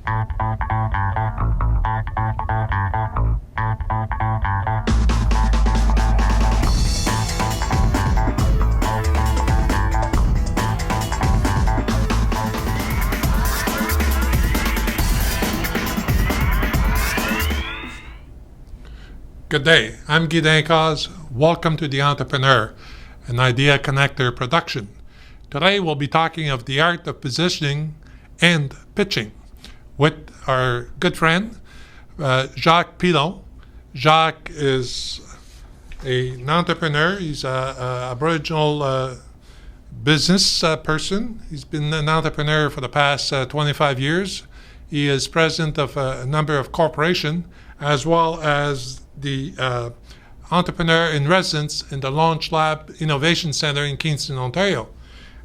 Good day. I'm Guy Dancause. Welcome to The Entrepreneur, an Idea Connector production. Today we'll be talking of the art of positioning and pitching with our good friend, Jacques Pilon. Jacques is an entrepreneur. He's an Aboriginal business person. He's been an entrepreneur for the past 25 years. He is president of a number of corporations, as well as the entrepreneur in residence in the Launch Lab Innovation Center in Kingston, Ontario.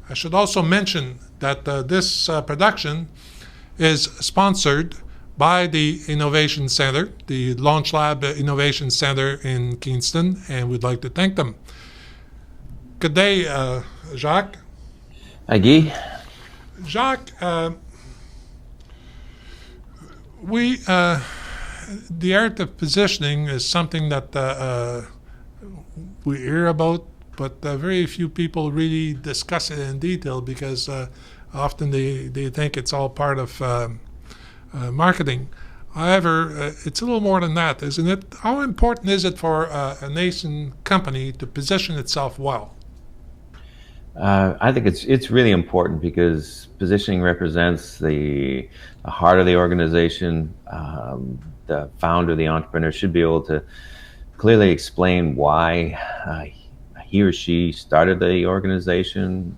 I should also mention that this production is sponsored by the Innovation Center, the Launch Lab Innovation Center in Kingston, and we'd like to thank them. Good day, Jacques. Hi, Guy. Jacques, the art of positioning is something that we hear about, but very few people really discuss it in detail because often they think it's all part of marketing. However, it's a little more than that, isn't it? How important is it for a nascent company to position itself well? I think it's really important because positioning represents the heart of the organization. The founder, the entrepreneur, should be able to clearly explain why he or she started the organization,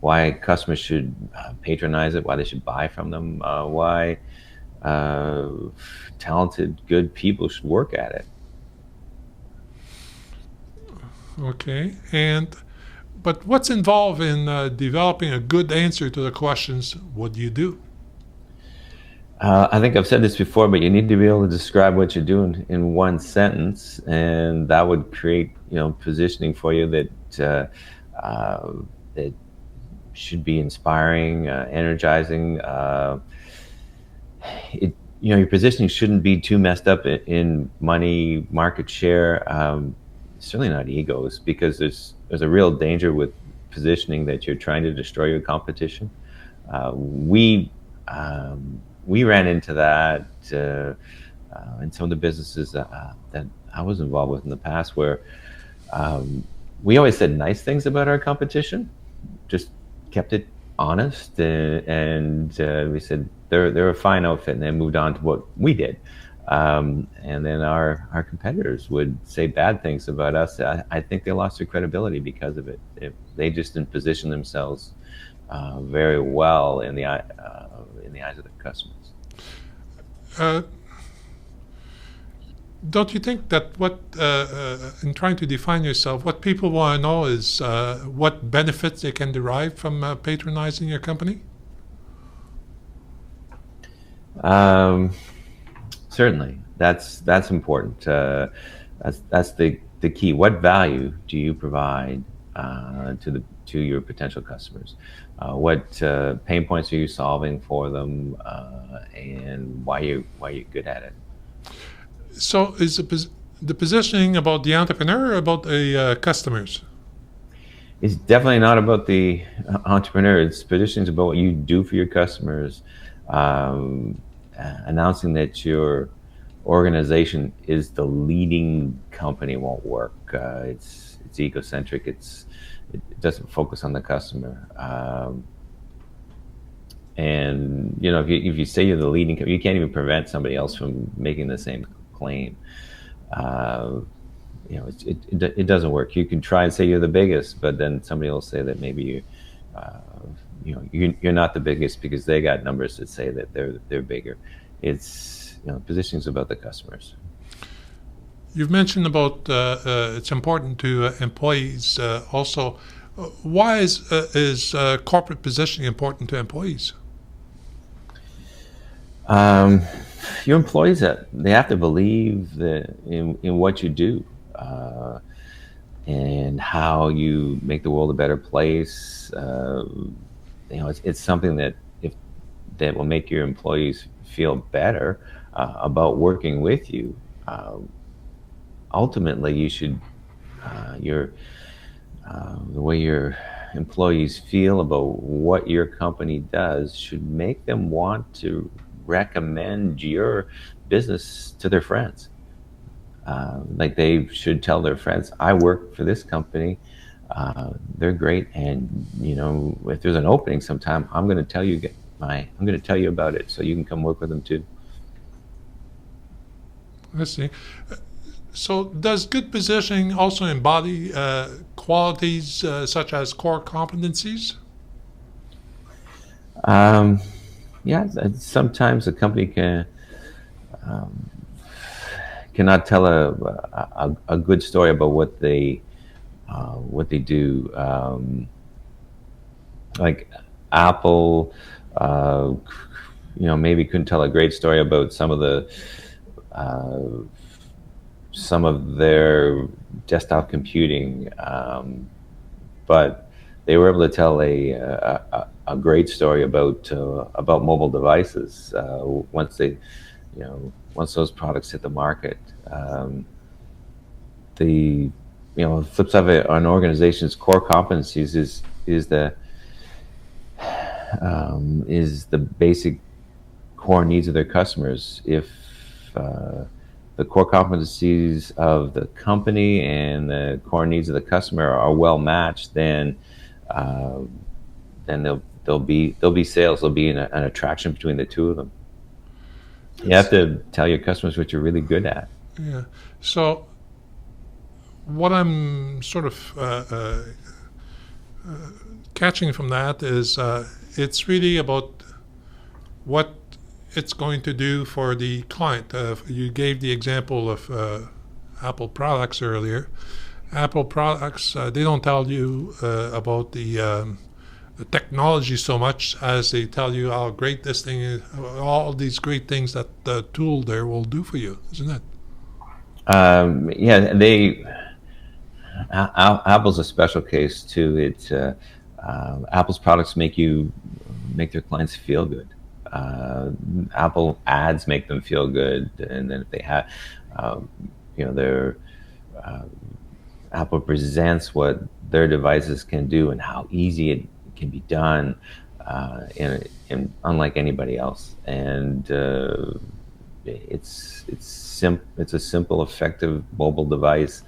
why customers should patronize it, why they should buy from them, why talented, good people should work at it. Okay, but what's involved in developing a good answer to the questions, what do you do? I think I've said this before, but you need to be able to describe what you're doing in one sentence, and that would create, positioning for you that should be inspiring, energizing. Your positioning shouldn't be too messed up in money, market share. Certainly not egos, because there's a real danger with positioning that you're trying to destroy your competition. We ran into that in some of the businesses that I was involved with in the past, where we always said nice things about our competition, just kept it honest, and we said they're a fine outfit, and then moved on to what we did. And then our competitors would say bad things about us. I think they lost their credibility because of it. They just didn't position themselves very well in the eyes of the customers. Don't you think that in trying to define yourself, what people want to know is what benefits they can derive from patronizing your company? Certainly, that's important. That's the key. What value do you provide to your potential customers? What pain points are you solving for them, and why you're good at it? So, is the positioning about the entrepreneur or about the customers? It's definitely not about the entrepreneur. It's positioning about what you do for your customers. Announcing that your organization is the leading company won't work. It's egocentric. It doesn't focus on the customer. And if you say you're the leading company, you can't even prevent somebody else from making the same claim. It doesn't work. You can try and say you're the biggest, but then somebody will say that maybe you're not the biggest because they got numbers that say that they're bigger. It's positioning's about the customers. You've mentioned about it's important to employees also. Why is corporate positioning important to employees? Your employees, they have to believe in what you do and how you make the world a better place. It's something that if that will make your employees feel better about working with you, ultimately you should your the way your employees feel about what your company does should make them want to recommend your business to their friends. Like they should tell their friends, I work for this company. They're great, and if there's an opening sometime, I'm going to tell you about it, so you can come work with them too. I see. So does good positioning also embody qualities such as core competencies? Um, yeah, sometimes a company cannot tell a good story about what they do. Like Apple, uh, maybe couldn't tell a great story about uh, some of their desktop computing, but they were able to tell a great story about mobile devices once those products hit the market. The flip side of it, an organization's core competencies is the basic core needs of their customers. If the core competencies of the company and the core needs of the customer are well matched, uh, then there'll be sales. There'll be an attraction between the two of them. You have to tell your customers what you're really good at. Yeah. So what I'm sort of catching from that is it's really about what it's going to do for the client. You gave the example of Apple products earlier. Apple products, they don't tell you about the technology so much as they tell you how great this thing is, all these great things that the tool there will do for you, isn't it? Yeah, Apple's a special case too. Apple's products make their clients feel good. Apple ads make them feel good, and then if they have, their uh, Apple presents what their devices can do and how easy it can be done, in unlike anybody else. And it's a simple, effective mobile device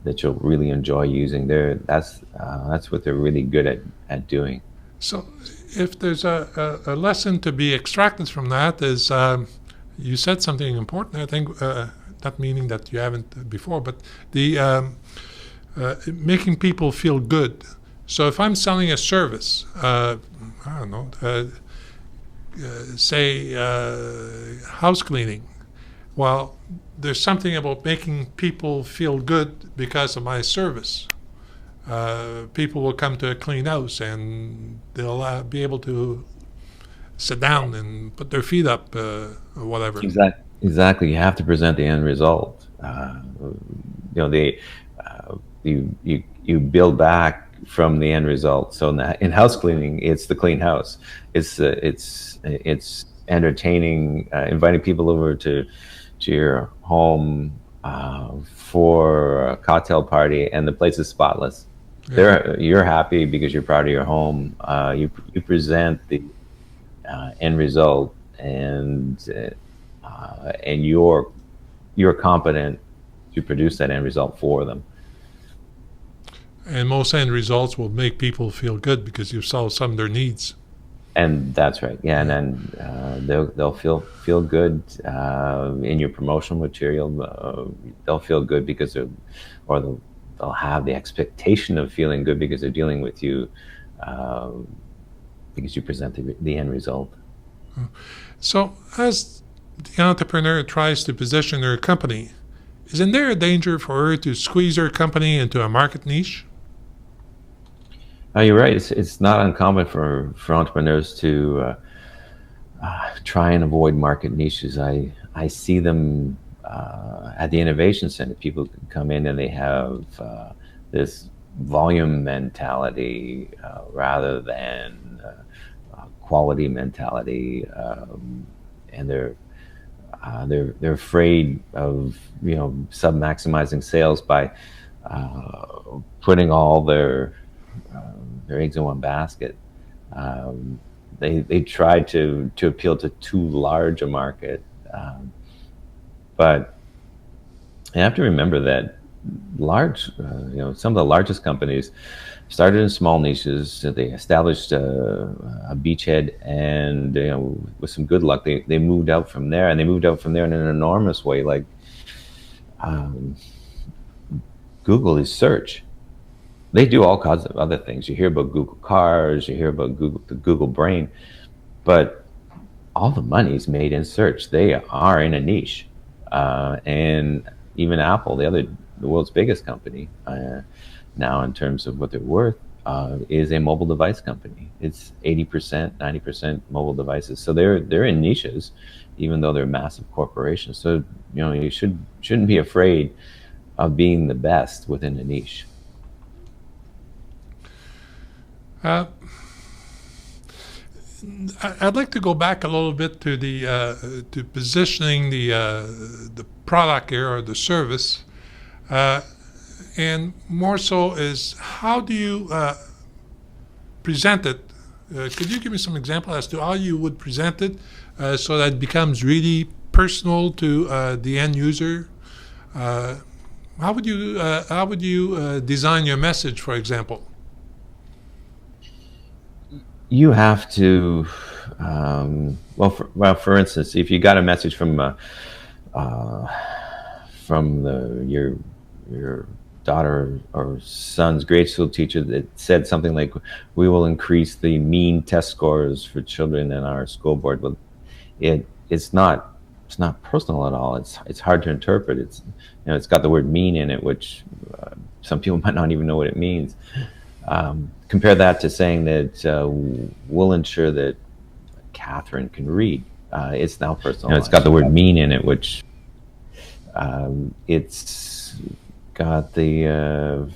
that you'll really enjoy using. That's what they're really good at doing. So, if there's a lesson to be extracted from that, is you said something important. I think not meaning that you haven't before, but the making people feel good. So, if I'm selling a service, I don't know, say house cleaning. Well, there's something about making people feel good because of my service. People will come to a clean house and they'll be able to sit down and put their feet up or whatever. Exactly. You have to present the end result. You build back from the end result. So in house cleaning, it's the clean house. It's entertaining, inviting people over to your home for a cocktail party, and the place is spotless. Yeah. You're happy because you're proud of your home. You present the end result, and you're competent to produce that end result for them. And most end results will make people feel good because you've solved some of their needs. And that's right, yeah. And then they'll feel good in your promotional material. They'll feel good because they'll have the expectation of feeling good because they're dealing with you, because you present the end result. So, as the entrepreneur tries to position her company, isn't there a danger for her to squeeze her company into a market niche? Oh, you're right. It's not uncommon for entrepreneurs to try and avoid market niches. I see them at the Innovation Center. People can come in and they have this volume mentality rather than quality mentality, and they're afraid of sub maximizing sales by putting all their eggs in one basket. They try to appeal to too large a market, but you have to remember that some of the largest companies started in small niches. They established a beachhead, and with some good luck, they moved out from there, and they moved out from there in an enormous way. Like Google is search. They do all kinds of other things. You hear about Google cars, you hear about the Google brain, but all the money is made in search. They are in a niche, and even Apple, the world's biggest company now in terms of what they're worth, is a mobile device company. It's 80%, 90% mobile devices. So they're in niches, even though they're massive corporations. So you shouldn't be afraid of being the best within a niche. I'd like to go back a little bit to the to positioning the product here or the service, and more so is how do you present it? Could you give me some example as to how you would present it so that it becomes really personal to the end user? How would you design your message, for example? You have to, for instance, if you got a message from your daughter or son's grade school teacher that said something like, "We will increase the mean test scores for children in our school board," well, it's not personal at all. It's hard to interpret. It's got the word "mean" in it, which some people might not even know what it means. Compare that to saying that we'll ensure that Catherine can read. It's now personal. It's got the word "mean" in it, which it's got the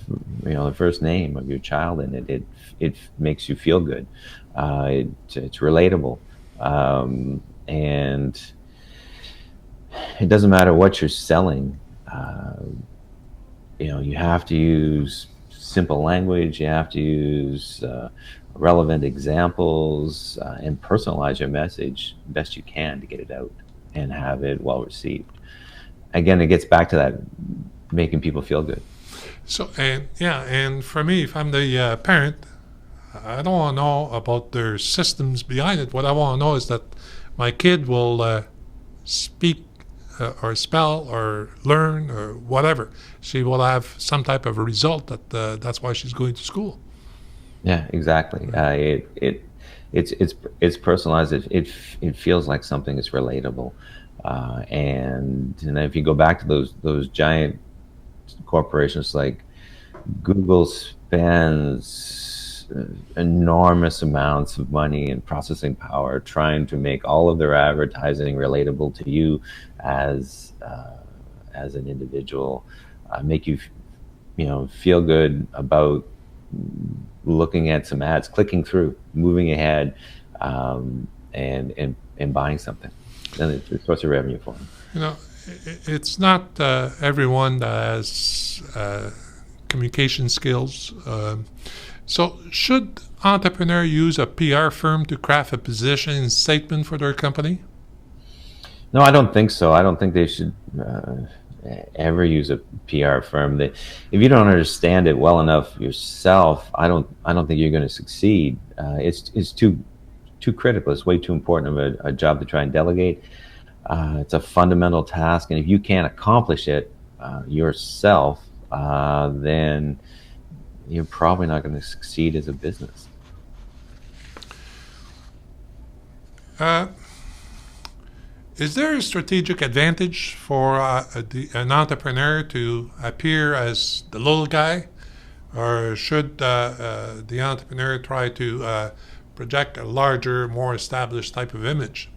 the first name of your child in it. It makes you feel good. It's relatable, and it doesn't matter what you're selling. You have to use simple language. You have to use relevant examples and personalize your message best you can to get it out and have it well received. Again, it gets back to that making people feel good. So and for me, if I'm the parent, I don't want to know about their systems behind it. What I want to know is that my kid will speak or spell or learn or whatever. She will have some type of a result that's why she's going to school. Yeah, exactly. It's personalized. It feels like something is relatable, and if you go back to those giant corporations like Google spends enormous amounts of money and processing power trying to make all of their advertising relatable to you as an individual, make you feel good about looking at some ads, clicking through, moving ahead, and buying something. Then it's a source of revenue for them. It's not everyone that has communication skills. So should entrepreneur use a PR firm to craft a positioning statement for their company? No, I don't think so. I don't think they should ever use a PR firm. If you don't understand it well enough yourself, I don't think you're going to succeed. It's too critical. It's way too important of a job to try and delegate. It's a fundamental task, and if you can't accomplish it yourself, then you're probably not going to succeed as a business. Is there a strategic advantage for an entrepreneur to appear as the little guy, or should the entrepreneur try to project a larger, more established type of image?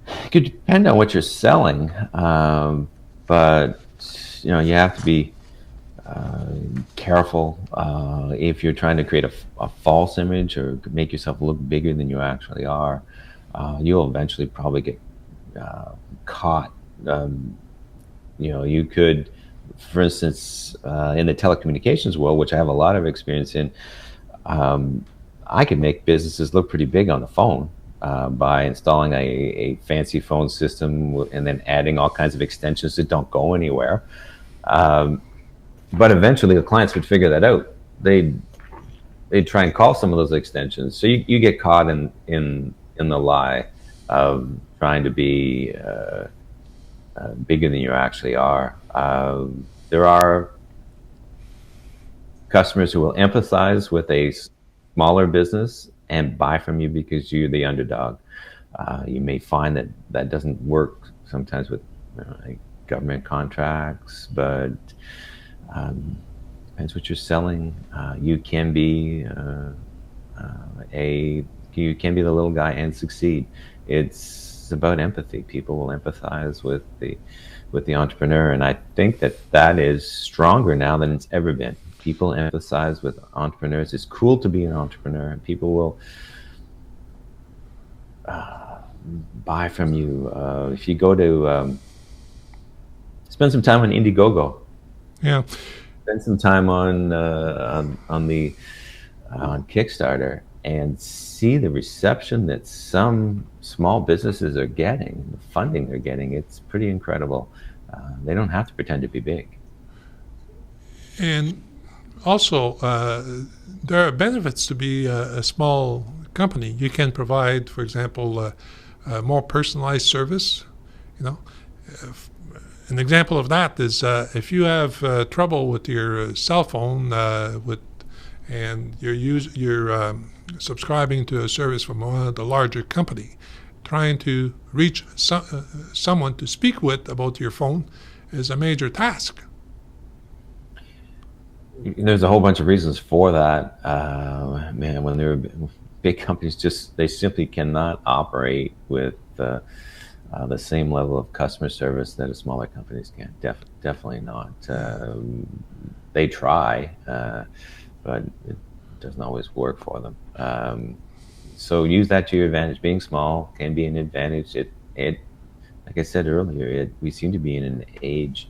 It could depend on what you're selling, but you have to be careful. If you're trying to create a false image or make yourself look bigger than you actually are, you'll eventually probably get caught. You could, for instance, in the telecommunications world, which I have a lot of experience in, I could make businesses look pretty big on the phone by installing a fancy phone system and then adding all kinds of extensions that don't go anywhere. But eventually the clients would figure that out. They'd try and call some of those extensions. So you get caught in the lie of trying to be bigger than you actually are. There are customers who will empathize with a smaller business and buy from you because you're the underdog. You may find that that doesn't work sometimes with like government contracts, but depends what you're selling. You can be the little guy and succeed. It's about empathy. People will empathize with the entrepreneur, and I think that is stronger now than it's ever been. People empathize with entrepreneurs. It's cool to be an entrepreneur, and people will buy from you. If you go to spend some time on Indiegogo, Yeah. spend some time on Kickstarter, and see the reception that some small businesses are getting, the funding they're getting. It's pretty incredible. They don't have to pretend to be big. And also, there are benefits to be a small company. You can provide, for example, a more personalized service. You know, an example of that is if you have trouble with your cell phone and you're subscribing to a service from one of the larger company, trying to reach someone to speak with about your phone is a major task. There's a whole bunch of reasons for that. Man, when they're big companies, they simply cannot operate with the same level of customer service that a smaller companies can. Definitely not. They try, but it doesn't always work for them. So use that to your advantage. Being small can be an advantage. It like I said earlier, we seem to be in an age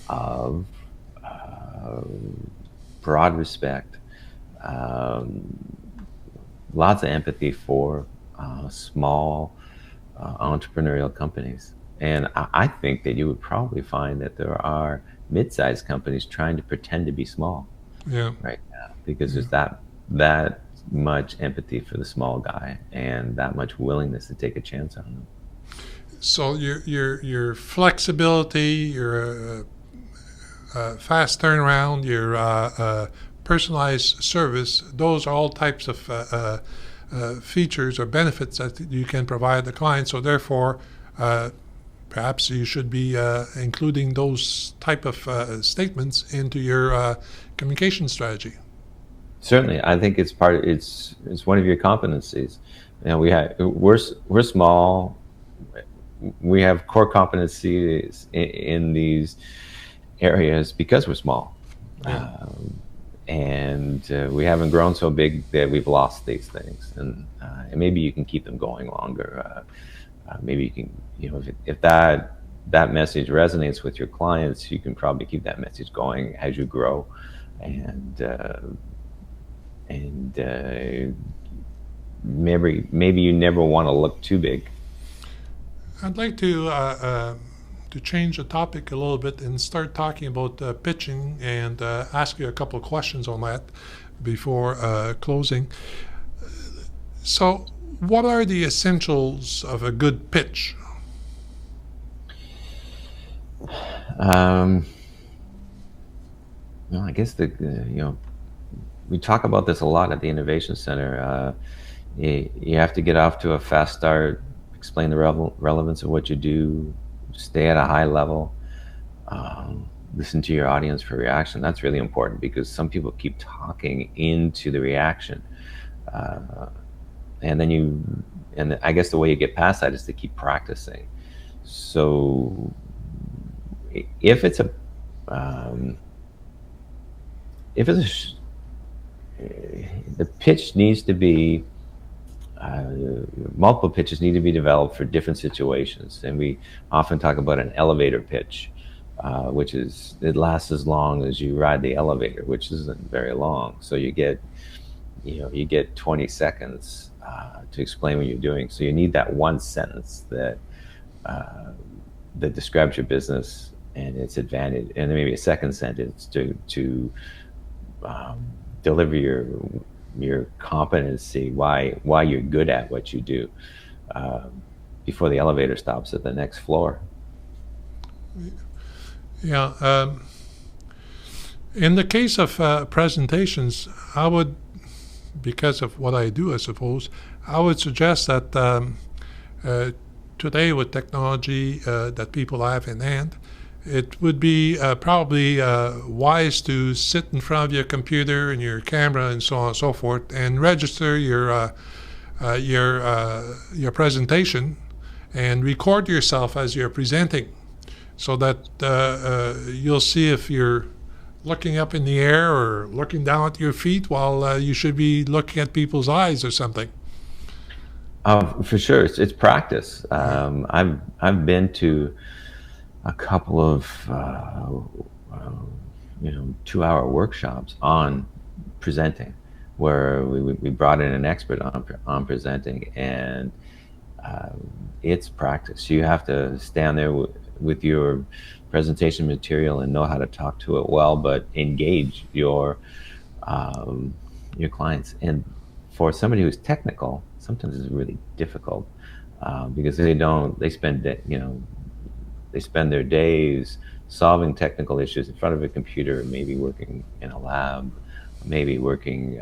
of broad respect, lots of empathy for small entrepreneurial companies. And I think that you would probably find that there are mid-sized companies trying to pretend to be small right now because there's that much empathy for the small guy and that much willingness to take a chance on them. So your flexibility, your fast turnaround, your personalized service, those are all types of features or benefits that you can provide the client. So therefore, perhaps you should be including those type of statements into your communication strategy. Certainly, I think it's one of your competencies. You know, we're small. We have core competencies in these areas because we're small, and we haven't grown so big that we've lost these things. And maybe you can keep them going longer. Maybe you can, if that message resonates with your clients, you can probably keep that message going as you grow, and maybe you never want to look too big. I'd like to change the topic a little bit and start talking about pitching and ask you a couple of questions on that before closing. So, what are the essentials of a good pitch? Well, I guess we talk about this a lot at the Innovation Center. You have to get off to a fast start, explain the relevance of what you do, stay at a high level, listen to your audience for reaction. That's really important because some people keep talking into the reaction. And I guess the way you get past that is to keep practicing. So if it's if it's the pitch needs to be multiple pitches need to be developed for different situations, and we often talk about an elevator pitch, which is it lasts as long as you ride the elevator, which isn't very long. So you get 20 seconds to explain what you're doing. So you need that one sentence that describes your business and its advantage, and then maybe a second sentence to deliver your competency, why you're good at what you do, before the elevator stops at the next floor. Yeah. In the case of presentations, I would, because of what I do, I suppose, I would suggest that today with technology that people have in hand, it would be probably wise to sit in front of your computer and your camera and so on and so forth and register your presentation and record yourself as you're presenting, so that you'll see if you're looking up in the air or looking down at your feet while you should be looking at people's eyes or something. For sure, it's practice. I've been to a couple of 2-hour workshops on presenting, where we brought in an expert on presenting, and it's practice. You have to stand there with your presentation material and know how to talk to it well, but engage your clients. And for somebody who's technical, sometimes it's really difficult because they spend their days solving technical issues in front of a computer, maybe working in a lab, maybe working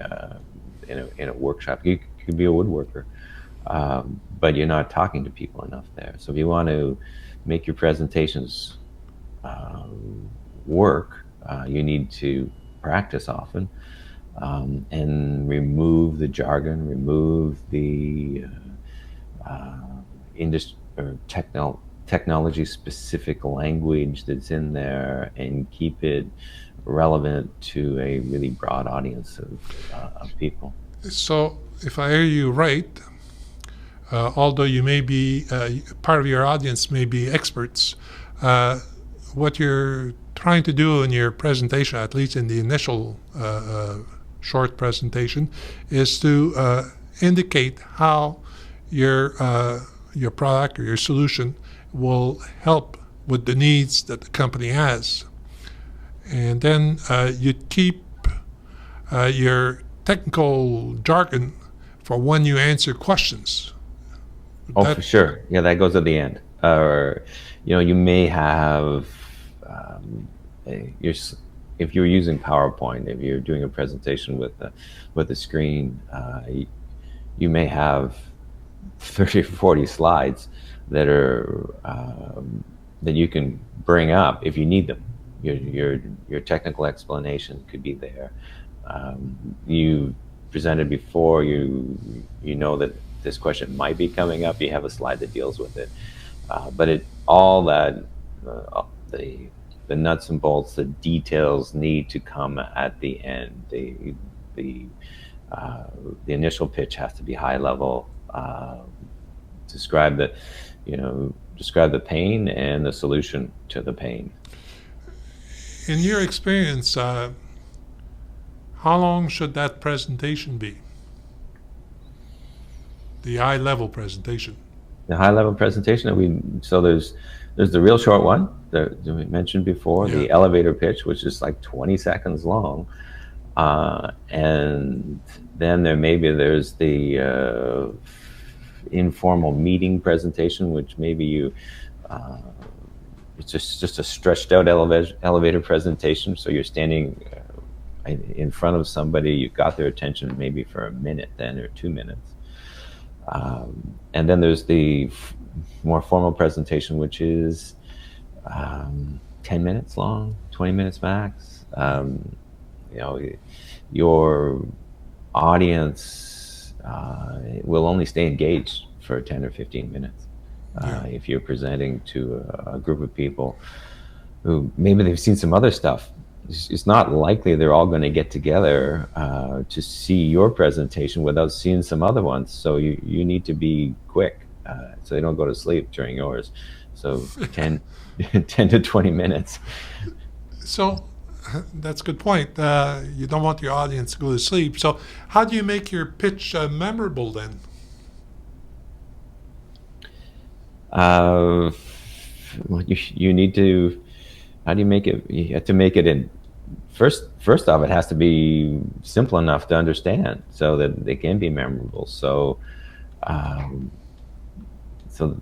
in a workshop. You could be a woodworker, but you're not talking to people enough there. So if you want to make your presentations work, you need to practice often, and remove the jargon, remove the industry or technology specific language that's in there, and keep it relevant to a really broad audience of people. So if I hear you right, although you may be part of your audience may be experts, what you're trying to do in your presentation, at least in the initial short presentation, is to indicate how your product or your solution will help with the needs that the company has. And then you keep your technical jargon for when you answer questions. For sure. Yeah, that goes at the end. Or, you may have, if you're using PowerPoint, if you're doing a presentation with a screen, you may have 30 or 40 slides that are that you can bring up if you need them. Your technical explanation could be there. You presented before, you know that this question might be coming up, you have a slide that deals with it. But the nuts and bolts, the details need to come at the end. The initial pitch has to be high level, describe the pain and the solution to the pain. In your experience, how long should that presentation be? The high-level presentation. The high-level presentation so there's the real short one that we mentioned before, the elevator pitch, which is like 20 seconds long, and then there's the informal meeting presentation, which maybe it's just a stretched out elevator presentation. So you're standing in front of somebody, you've got their attention maybe for a minute then, or 2 minutes. And then there's the more formal presentation, which is 10 minutes long, 20 minutes max. Your audience will only stay engaged for 10 or 15 minutes. If you're presenting to a group of people who maybe they've seen some other stuff it's not likely they're all going to get together to see your presentation without seeing some other ones. So you need to be quick so they don't go to sleep during yours. So 10, 10 to 20 minutes. So that's a good point. You don't want your audience to go to sleep. So how do you make your pitch memorable then? Well, you need to. How do you make it? You have to make it in. First off, it has to be simple enough to understand so that they can be memorable. So, um, so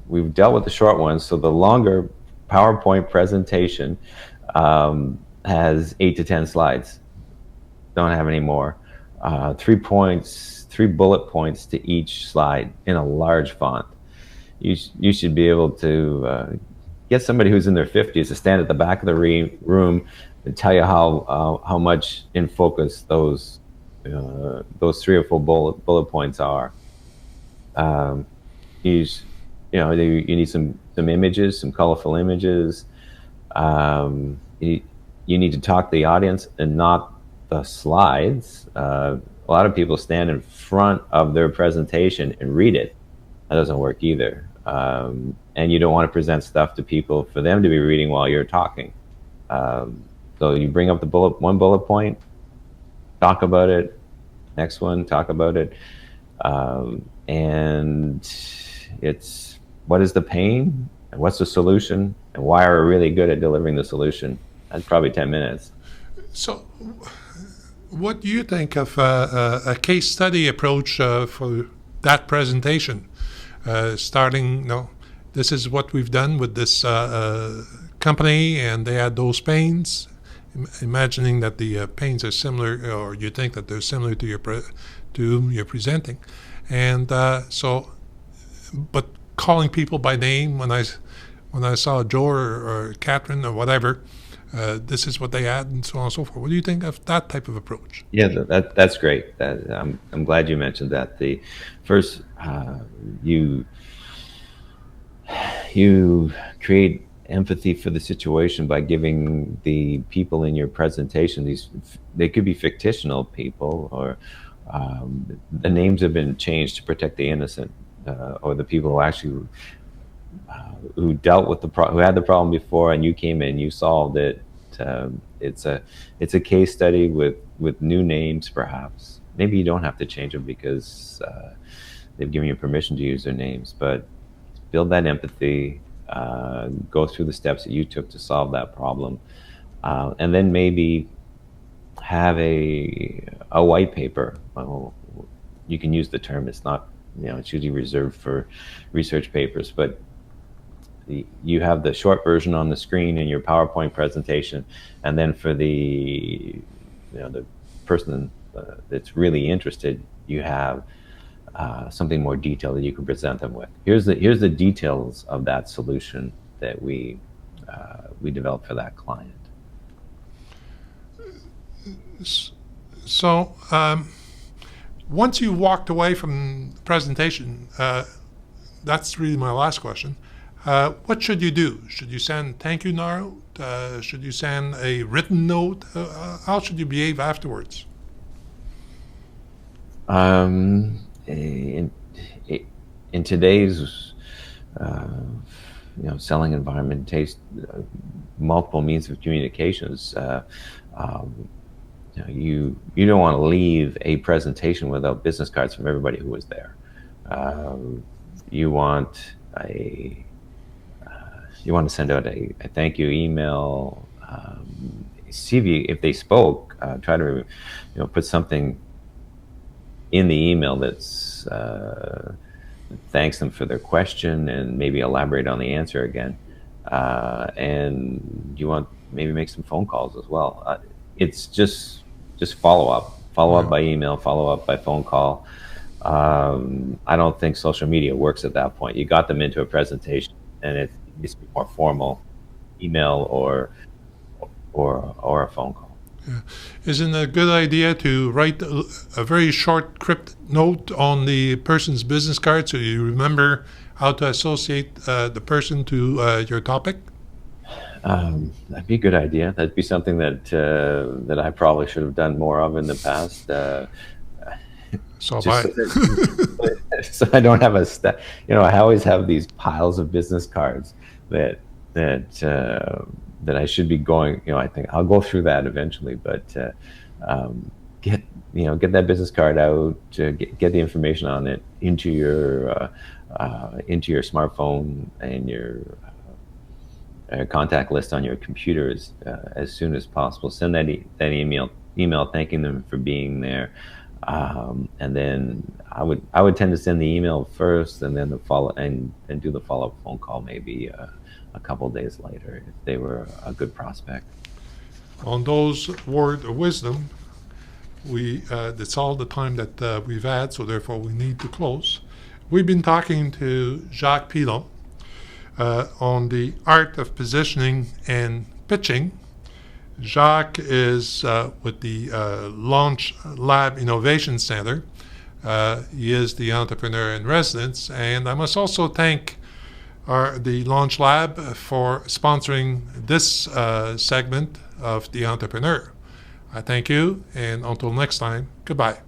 we've dealt with the short ones. So the longer PowerPoint presentation has 8 to 10 slides. Don't have any more. 3 bullet points to each slide in a large font. You should be able to get somebody who's in their 50s to stand at the back of the room and tell you how much in focus those 3 or 4 bullet points are. You need some images, some colorful images. You need to talk to the audience and not the slides. A lot of people stand in front of their presentation and read it. That doesn't work either. And you don't want to present stuff to people for them to be reading while you're talking. So you bring up one bullet point, talk about it. Next one, talk about it. And it's what is the pain and what's the solution and why are we really good at delivering the solution? That's probably 10 minutes. So what do you think of a case study approach for that presentation? Starting, this is what we've done with this company, and they had those pains. Imagining that the pains are similar, or you think that they're similar to whom you're presenting, and but calling people by name when I saw Joe or Catherine or whatever, this is what they had, and so on and so forth. What do you think of that type of approach? Yeah, that's great. I'm glad you mentioned that. The first, you create empathy for the situation by giving the people in your presentation they could be fictional people, or the names have been changed to protect the innocent, or the people who actually who dealt with who had the problem before, and you came in, you solved it. It's a case study with new names, perhaps. Maybe you don't have to change them because they've given you permission to use their names, but build that empathy, go through the steps that you took to solve that problem, and then maybe have a white paper. Well, you can use the term. It's not, it's usually reserved for research papers, but you have the short version on the screen in your PowerPoint presentation, and then for the person that's really interested, you have something more detailed that you can present them with. Here's the details of that solution that we developed for that client. So once you walked away from the presentation, that's really my last question. What should you do? Should you send thank you note? Should you send a written note? How should you behave afterwards? In today's selling environment, takes multiple means of communications. You don't want to leave a presentation without business cards from everybody who was there. You want to send out a thank you email. See if they spoke. Try to put something in the email that's thanks them for their question and maybe elaborate on the answer again. And you want maybe make some phone calls as well. It's just follow up by email, follow up by phone call. I don't think social media works at that point. You got them into a presentation, and it needs to be more formal, email or a phone call. Yeah. Isn't it a good idea to write a very short cryptic note on the person's business card so you remember how to associate the person to your topic? That'd be a good idea. That'd be something that I probably should have done more of in the past. So Just bye. so that, so I don't have I always have these piles of business cards that that I should be going. I think I'll go through that eventually, but um, get get that business card out, get the information on it into your smartphone and your contact list on your computers as soon as possible. Send that email thanking them for being there, and then I would tend to send the email first, and then the follow and do the follow up phone call maybe a couple days later if they were a good prospect. On those words of wisdom, that's all the time that we've had, so therefore we need to close. We've been talking to Jacques Pilon on the art of positioning and pitching. Jacques is with the Launch Lab Innovation Center. He is the entrepreneur in residence, and I must also thank the Launch Lab for sponsoring this segment of The Entrepreneur. I thank you, and until next time, goodbye.